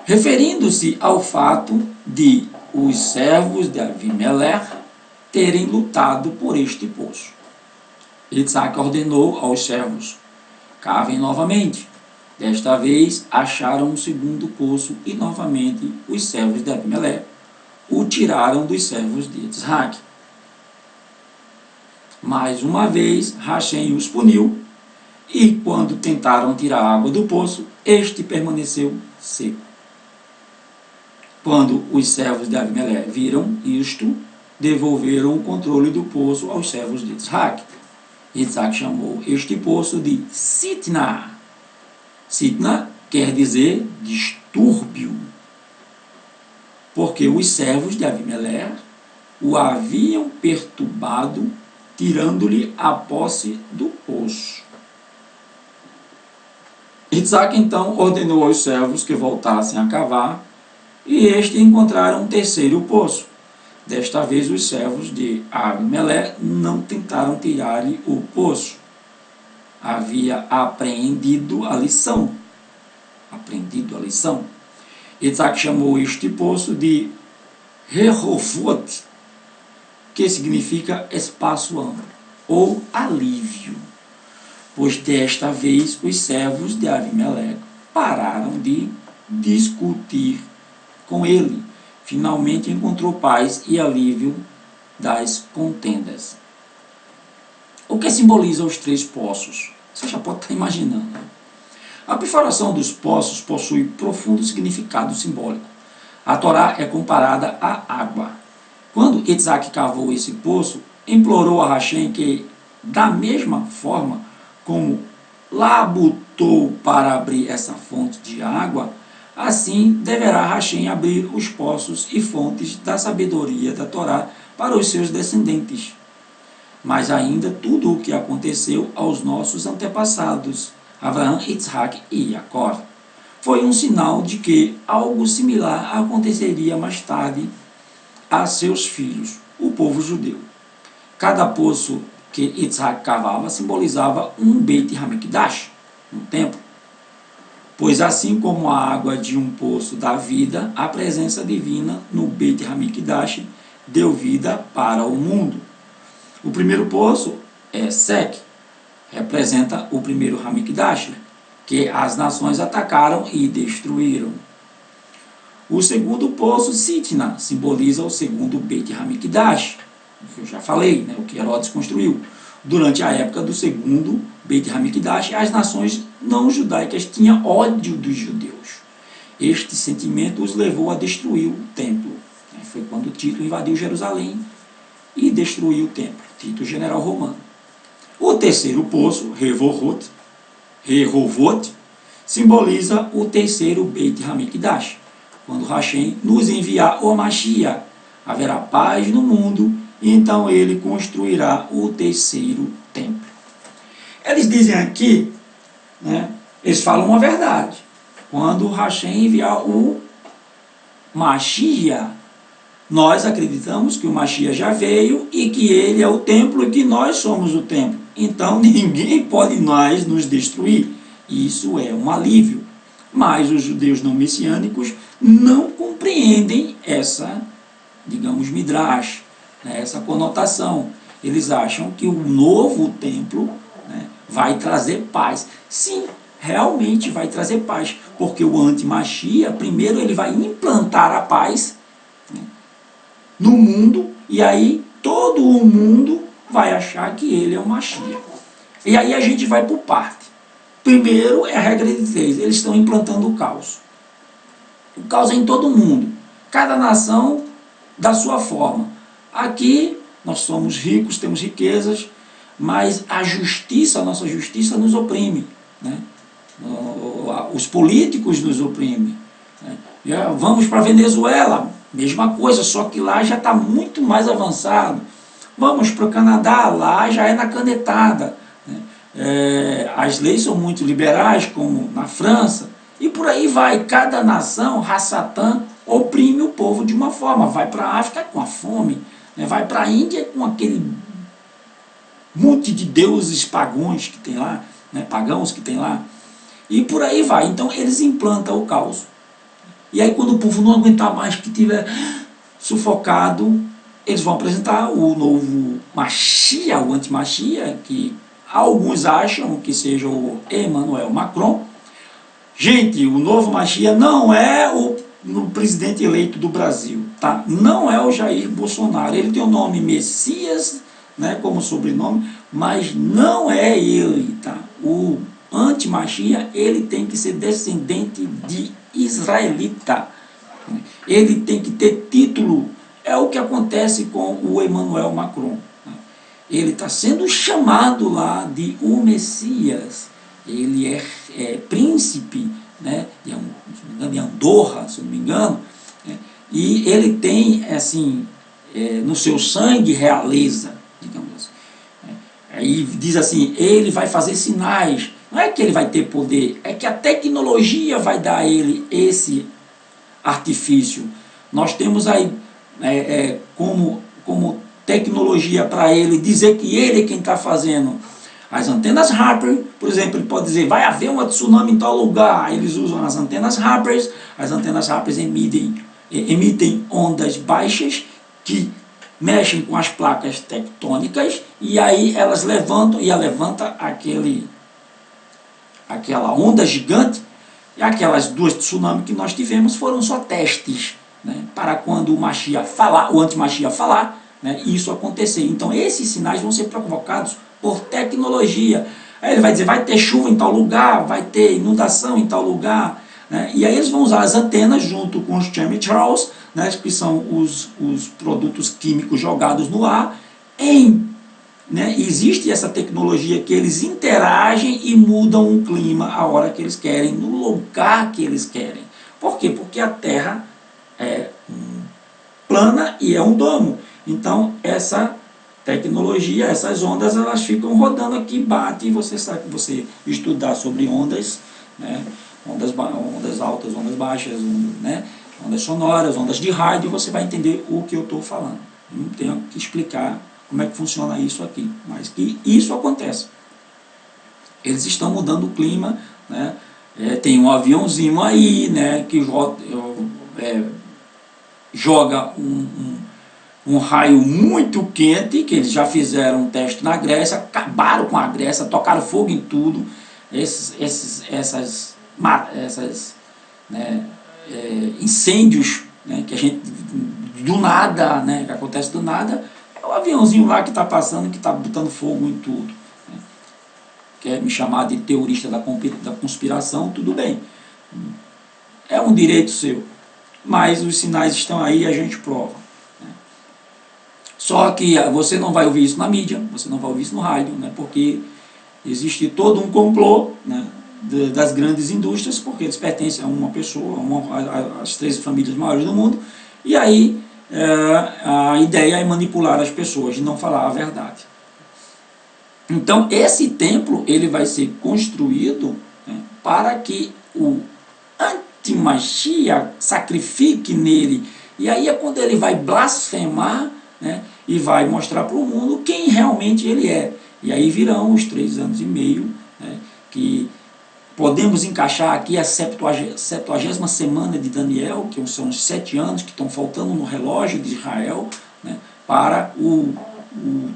referindo-se ao fato de os servos de Avimeleque terem lutado por este poço. Yitzhak ordenou aos servos: cavem novamente. Desta vez acharam um segundo poço e novamente os servos de Avimeleque o tiraram dos servos de Yitzhak. Mais uma vez Hashem os puniu, e quando tentaram tirar a água do poço, este permaneceu seco. Quando os servos de Avimeleque viram isto, devolveram o controle do poço aos servos de Yitzhak. Yitzhak chamou este poço de Sitna, Sitna quer dizer distúrbio, porque os servos de Avimeleque o haviam perturbado, tirando-lhe a posse do poço. Isaac então ordenou aos servos que voltassem a cavar, e este encontraram um terceiro poço. Desta vez os servos de Avimeleque não tentaram tirar-lhe o poço. Havia aprendido a lição. Isaac chamou este poço de Rehovot, que significa espaço amplo, ou alívio, pois desta vez os servos de Avimeleque pararam de discutir com ele. Finalmente encontrou paz e alívio das contendas. O que simboliza os 3 poços? Você já pode estar imaginando, né? A perfuração dos poços possui profundo significado simbólico. A Torá é comparada à água. Quando Isaac cavou esse poço, implorou a Hashem que, da mesma forma como labutou para abrir essa fonte de água, assim deverá Hashem abrir os poços e fontes da sabedoria da Torá para os seus descendentes. Mas ainda tudo o que aconteceu aos nossos antepassados, Abraão, Isaac e Jacó, foi um sinal de que algo similar aconteceria mais tarde a seus filhos, o povo judeu. Cada poço que Isaac cavava simbolizava um Beit HaMikdash, um templo. Pois assim como a água de um poço dá vida, a presença divina no Beit HaMikdash deu vida para o mundo. O primeiro poço é Sek, representa o primeiro Hamikdash, que as nações atacaram e destruíram. O segundo poço, Sitna, simboliza o segundo Beit HaMikdash, que eu já falei, né, o que Herodes construiu. Durante a época do segundo Beit HaMikdash, as nações não judaicas tinham ódio dos judeus. Este sentimento os levou a destruir o templo. Foi quando Tito invadiu Jerusalém e destruiu o templo. Tito, general romano. O terceiro poço, Rehovot, simboliza o terceiro Beit HaMikdash. Quando Hashem nos enviar o Mashiach, haverá paz no mundo, e então ele construirá o terceiro templo. Eles dizem aqui, né, eles falam uma verdade. Quando Hashem enviar o Mashiach, nós acreditamos que o Mashiach já veio e que ele é o templo e que nós somos o templo. Então ninguém pode mais nos destruir. Isso é um alívio. Mas os judeus não messiânicos não compreendem essa, digamos, midrash, né, essa conotação. Eles acham que o novo templo, né, vai trazer paz. Sim, realmente vai trazer paz, porque o anti-Mashiach, primeiro ele vai implantar a paz, né, no mundo, e aí todo o mundo vai achar que ele é o Mashiach. E aí a gente vai por parte. Primeiro é a regra de 3, eles estão implantando o caos. O caos é em todo mundo, cada nação da sua forma. Aqui nós somos ricos, temos riquezas, mas a nossa justiça nos oprime, né? Os políticos nos oprimem, né? Vamos para a Venezuela, mesma coisa, só que lá já está muito mais avançado. Vamos para o Canadá, lá já é na canetada, né? As leis são muito liberais, como na França, e por aí vai. Cada nação, Rassatã, oprime o povo de uma forma. Vai para a África com a fome, né? Vai para a Índia com aquele monte de deuses pagãos que tem lá, né? Pagãos que tem lá, e por aí vai. Então eles implantam o caos. E aí quando o povo não aguentar mais, que tiver sufocado, eles vão apresentar o novo Mashiach, o anti-Mashiach, que alguns acham que seja o Emmanuel Macron. Gente, o novo Mashiach não é o presidente eleito do Brasil, tá? Não é o Jair Bolsonaro. Ele tem o nome Messias, né, como sobrenome, mas não é ele, tá? O anti-Mashiach, ele tem que ser descendente de israelita. Ele tem que ter título. É o que acontece com o Emmanuel Macron. Ele está sendo chamado lá de o Messias. Ele príncipe, né, de Andorra, se não me engano, né, e ele tem, assim, no seu sangue realeza, digamos assim. Aí diz assim, ele vai fazer sinais. Não é que ele vai ter poder, é que a tecnologia vai dar a ele esse artifício. Nós temos aí como tecnologia para ele dizer que ele é quem está fazendo. As antenas Harper, por exemplo, ele pode dizer, vai haver uma tsunami em tal lugar. Eles usam as antenas Harper emitem ondas baixas que mexem com as placas tectônicas e aí elas levantam e levanta aquela onda gigante. E aquelas 2 tsunamis que nós tivemos foram só testes, né, para quando o Mashiach falar, o anti-Mashiach falar, né, isso acontecer. Então esses sinais vão ser provocados por tecnologia. Aí ele vai dizer, vai ter chuva em tal lugar, vai ter inundação em tal lugar, né, e aí eles vão usar as antenas junto com os chemtrails, né, que são os produtos químicos jogados no ar, né, existe essa tecnologia que eles interagem e mudam o clima a hora que eles querem, no lugar que eles querem. Por quê? Porque a Terra é plana e é um domo. Então, essa tecnologia, essas ondas, elas ficam rodando aqui, bate, e você sabe que você estudar sobre ondas, né, ondas altas, ondas baixas, né, ondas sonoras, ondas de rádio, você vai entender o que eu estou falando. Não tenho que explicar como é que funciona isso aqui, mas que isso acontece. Eles estão mudando o clima, né? Tem um aviãozinho aí, né, que joga um raio muito quente, que eles já fizeram um teste na Grécia, acabaram com a Grécia, tocaram fogo em tudo. Essas né, incêndios, né, que a gente do nada, né, que acontece do nada, é o aviãozinho lá que está passando, que está botando fogo em tudo, né. Quer me chamar de teorista da conspiração, tudo bem, é um direito seu, mas os sinais estão aí e a gente prova, né. Só que você não vai ouvir isso na mídia, você não vai ouvir isso no rádio, né, porque existe todo um complô, né, das grandes indústrias, porque eles pertencem a uma pessoa, às 13 famílias maiores do mundo, e aí a ideia é manipular as pessoas e não falar a verdade. Então esse templo ele vai ser construído, né, para que o anti-Mashiach sacrifique nele, e aí é quando ele vai blasfemar, né, e vai mostrar para o mundo quem realmente ele é. E aí virão os 3 anos e meio, né, que podemos encaixar aqui a 70ª semana de Daniel, que são os 7 anos que estão faltando no relógio de Israel, né, para o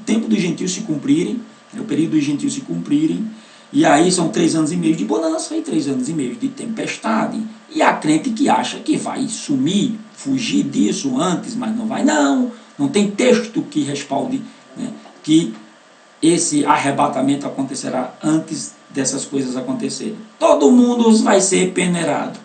tempo dos gentios se cumprirem, o período dos gentios se cumprirem, e aí são 3 anos e meio de bonança e 3 anos e meio de tempestade. E há crente que acha que vai sumir, fugir disso antes, mas não vai não tem texto que respalde, né, que esse arrebatamento acontecerá antes dessas coisas acontecerem. Todo mundo vai ser peneirado.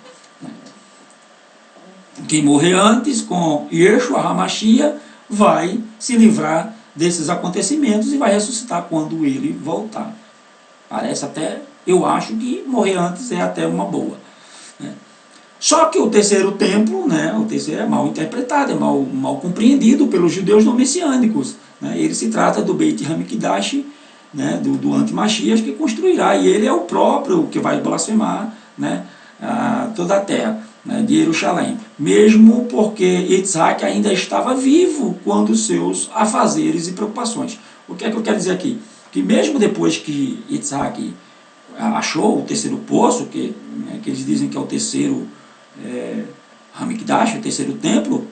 Quem morrer antes com Yeshua HaMashiach vai se livrar desses acontecimentos e vai ressuscitar quando ele voltar. Parece até, eu acho que morrer antes é até uma boa, né? Só que o terceiro templo, né, o terceiro é mal interpretado, é mal compreendido pelos judeus não messiânicos, né? Ele se trata do Beit Hamikdash, né, do anti-Mashiach que construirá, e ele é o próprio que vai blasfemar, né, toda a terra, né, de Jerusalém, mesmo porque Yitzhak ainda estava vivo quando os seus afazeres e preocupações. O que é que eu quero dizer aqui? Que mesmo depois que Yitzhak achou o terceiro poço, que eles dizem que é o terceiro Hamikdash, o terceiro templo,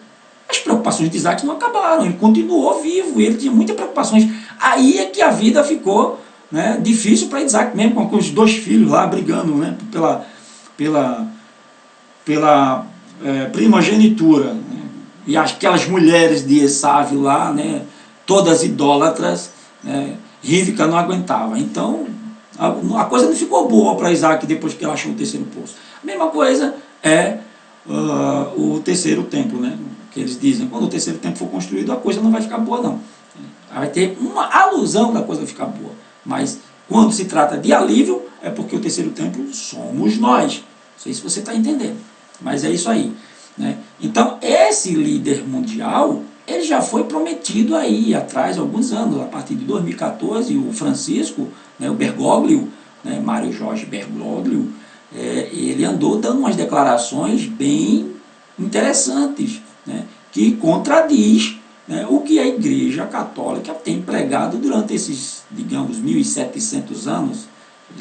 as preocupações de Isaac não acabaram, ele continuou vivo, e ele tinha muitas preocupações. Aí é que a vida ficou, né, difícil para Isaac, mesmo com os 2 filhos lá brigando, né, pela primogenitura, né, e aquelas mulheres de Esav lá, né, todas idólatras, né, Rivka não aguentava. Então a coisa não ficou boa para Isaac depois que ele achou o terceiro poço. A mesma coisa é o terceiro templo, né, que eles dizem, quando o terceiro templo for construído, a coisa não vai ficar boa não. Vai ter uma alusão da coisa ficar boa, mas Quando se trata de alívio, é porque o terceiro templo somos nós. Não sei se você está entendendo, mas é isso aí, né? Então, esse líder mundial, ele já foi prometido aí atrás, alguns anos, a partir de 2014, o Francisco, né, o Bergoglio, né, Mário Jorge Bergoglio, ele andou dando umas declarações bem interessantes, né, que contradiz, né, o que a Igreja Católica tem pregado durante esses, digamos, 1.700 anos.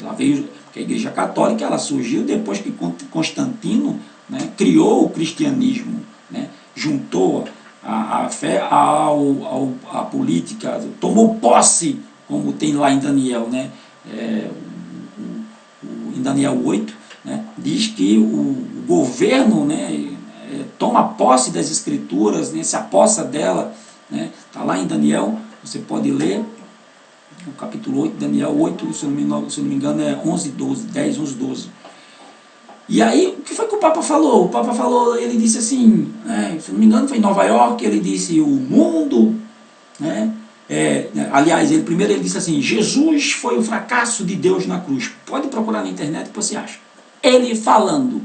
Ela veio, porque a Igreja Católica ela surgiu depois que Constantino, né, criou o cristianismo, né, juntou a fé à política, tomou posse, como tem lá em Daniel, né, em Daniel 8, né, diz que o governo, né, toma posse das escrituras, né, se apossa dela, né, está lá em Daniel, você pode ler, no capítulo 8, Daniel 8, se eu não me engano, é 11, 12, 10, 11, 12. E aí, o que foi que o Papa falou? O Papa falou, ele disse assim, se eu não me engano, foi em Nova York, ele disse, o mundo, né, aliás, primeiro ele disse assim, Jesus foi o fracasso de Deus na cruz. Pode procurar na internet que você acha. Ele falando,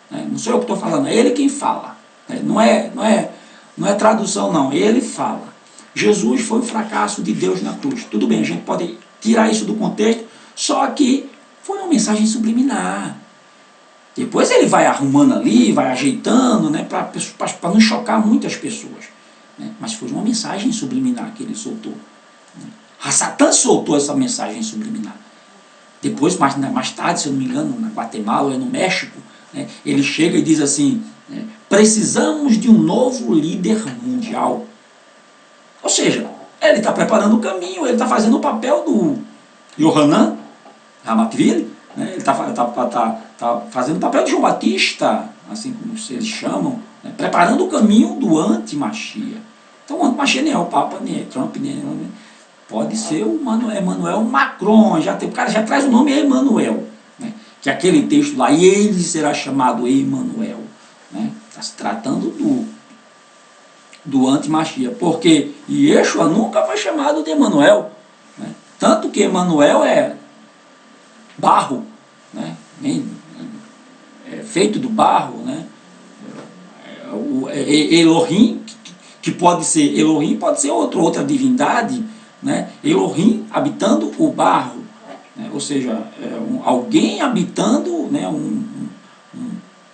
né, não sou eu que estou falando, é ele quem fala. Né, não é tradução não, ele fala. Jesus foi o fracasso de Deus na cruz. Tudo bem, a gente pode tirar isso do contexto, só que foi uma mensagem subliminar. Depois ele vai arrumando ali, vai ajeitando, né, para não chocar muitas pessoas. Né, mas foi uma mensagem subliminar que ele soltou. A Satã soltou essa mensagem subliminar. Depois, mais tarde, se eu não me engano, na Guatemala ou no México, né, ele chega e diz assim, né, precisamos de um novo líder mundial. Ou seja, ele está preparando o caminho, ele está fazendo o papel do Yohanan Ramatvili, né, ele está fazendo o papel de João Batista, assim como eles chamam, né, preparando o caminho do anti-Machia. Então o anti-Machia nem é o Papa, nem é Trump, pode ser o Emmanuel Macron, o cara já traz o nome Emmanuel, né, que é aquele texto lá, e ele será chamado Emmanuel. Né, está se tratando do anti-Machia, porque Yeshua nunca foi chamado de Emmanuel, né, tanto que Emmanuel é barro, né, feito do barro, né, Elohim, que pode ser Elohim, pode ser outra divindade, né, Elohim habitando o barro, né, ou seja, alguém habitando, né,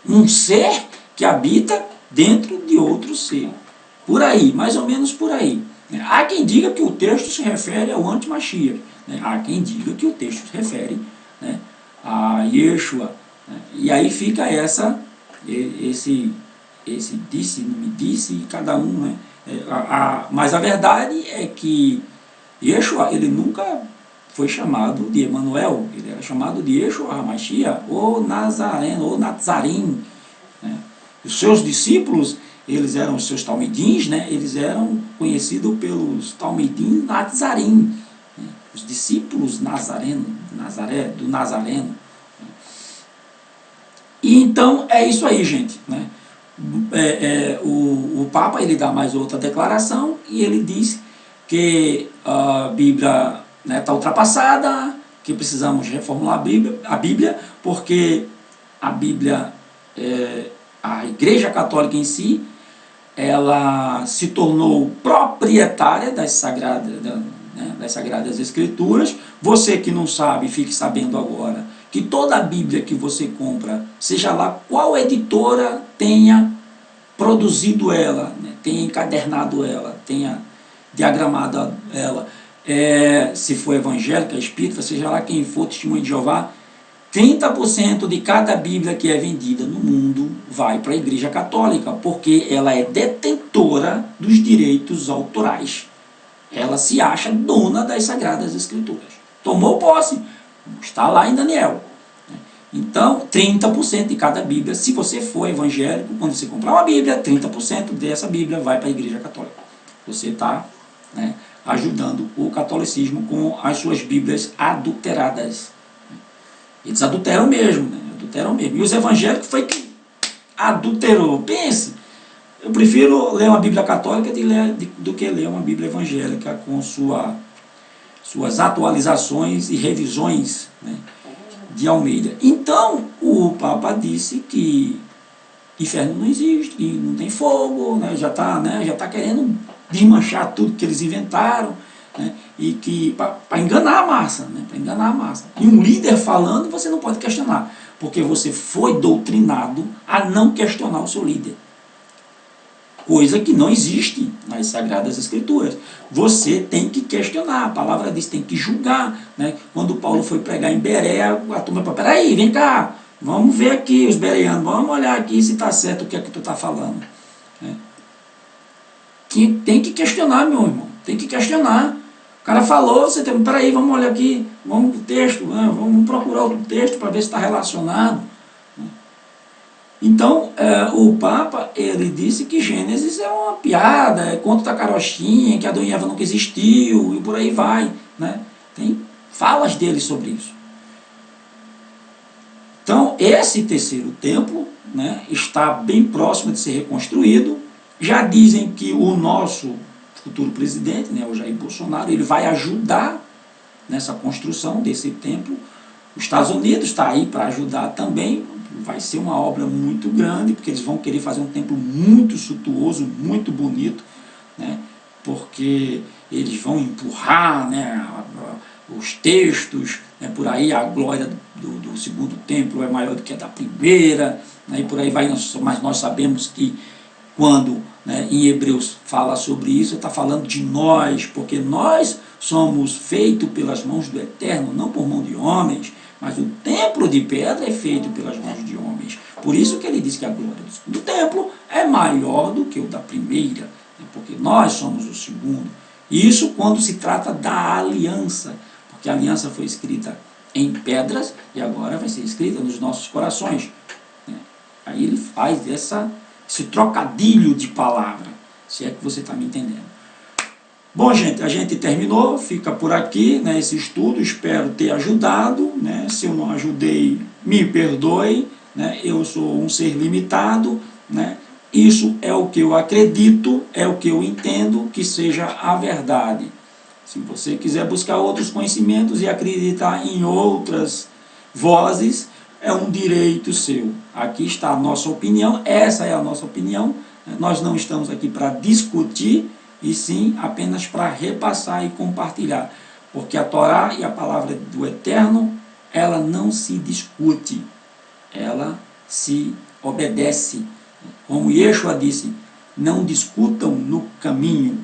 um ser que habita dentro de outro ser. Por aí, mais ou menos por aí. Há quem diga que o texto se refere ao anti-Machia, né, há quem diga que o texto se refere, né, a Yeshua, né, e aí fica esse disse, não me disse, e cada um, né, mas a verdade é que Yeshua, ele nunca foi chamado de Emmanuel, ele era chamado de Yeshua HaMashiach, ou Nazareno, ou Nazarim, né. Os seus discípulos, eles eram os seus talmidins, né, eles eram conhecidos pelos talmidim Nazarim, né, os discípulos do Nazareno. E então é isso aí, gente, né. O Papa ele dá mais outra declaração e ele diz que a Bíblia está ultrapassada, que precisamos reformular a Bíblia, porque a Bíblia, a Igreja Católica em si, ela se tornou proprietária das Sagradas Escrituras. Você que não sabe, fique sabendo agora que toda a Bíblia que você compra, seja lá qual editora tenha produzido ela, né, tenha encadernado ela, tenha diagramado ela, se for evangélica, espírita, seja lá quem for, testemunho de Jeová, 30% de cada Bíblia que é vendida no mundo vai para a Igreja Católica, porque ela é detentora dos direitos autorais. Ela se acha dona das Sagradas Escrituras. Tomou posse, está lá em Daniel. Então, 30% de cada Bíblia, se você for evangélico, quando você comprar uma Bíblia, 30% dessa Bíblia vai para a Igreja Católica. Você está, né, ajudando o catolicismo com as suas Bíblias adulteradas. Eles adulteram mesmo, né? Adulteram mesmo. E os evangélicos foi que adulterou. Pense, eu prefiro ler uma Bíblia católica do que ler uma Bíblia evangélica com sua suas atualizações e revisões, né, de Almeida. Então, o Papa disse que inferno não existe, que não tem fogo, né, já tá querendo desmanchar tudo que eles inventaram, né, e que para enganar a massa, né, para enganar a massa. E um líder falando, você não pode questionar, porque você foi doutrinado a não questionar o seu líder. Coisa que não existe nas Sagradas Escrituras. Você tem que questionar, a palavra diz, tem que julgar, né? Quando Paulo foi pregar em Bereia, a turma falou, peraí, vem cá, vamos ver aqui os bereanos, vamos olhar aqui se está certo o que é que tu está falando. Né? Tem que questionar, meu irmão, tem que questionar. O cara falou, você tem, peraí, vamos olhar aqui, vamos pro texto, né? Vamos procurar outro texto para ver se está relacionado. Então, o Papa, ele disse que Gênesis é uma piada, é conto da carochinha, que Adão e Eva nunca existiu, e por aí vai, né? Tem falas dele sobre isso. Então, esse terceiro templo, né, está bem próximo de ser reconstruído. Já dizem que o nosso futuro presidente, né, o Jair Bolsonaro, ele vai ajudar nessa construção desse templo. Os Estados Unidos está aí para ajudar também. Vai ser uma obra muito grande, porque eles vão querer fazer um templo muito suntuoso, muito bonito, né? Porque eles vão empurrar, né, os textos, né, por aí a glória do segundo templo é maior do que a da primeira, né, e por aí vai, mas nós sabemos que quando, né, em Hebreus fala sobre isso, está falando de nós, porque nós somos feitos pelas mãos do Eterno, não por mão de homens, mas o templo de pedra é feito pelas mãos de homens. Por isso que ele diz que a glória do segundo templo é maior do que o da primeira, né, porque nós somos o segundo. Isso quando se trata da aliança, porque a aliança foi escrita em pedras e agora vai ser escrita nos nossos corações. Né? Aí ele faz esse trocadilho de palavra, se é que você está me entendendo. Bom, gente, a gente terminou, fica por aqui, né, esse estudo, espero ter ajudado, né, se eu não ajudei, me perdoe, né, eu sou um ser limitado, né, isso é o que eu acredito, é o que eu entendo que seja a verdade. Se você quiser buscar outros conhecimentos e acreditar em outras vozes, é um direito seu. Aqui está a nossa opinião, essa é a nossa opinião, nós não estamos aqui para discutir, e sim apenas para repassar e compartilhar, porque a Torá e a palavra do Eterno, ela não se discute, ela se obedece. Como Yeshua disse, não discutam no caminho,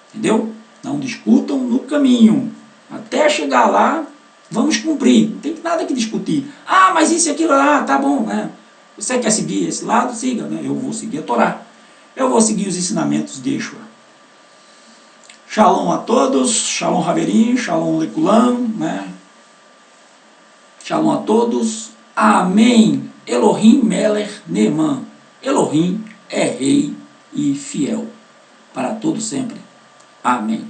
entendeu? Não discutam no caminho, até chegar lá, vamos cumprir, não tem nada que discutir. Ah, mas isso e aquilo lá, tá bom, né? Você quer seguir esse lado? Siga, né? Eu vou seguir a Torá. Eu vou seguir os ensinamentos de Yeshua. Shalom a todos, Shalom Haverim, Shalom Lekulam, né? Shalom a todos, Amém. Elohim Melech Neeman. Elohim é rei e fiel para todo sempre. Amém.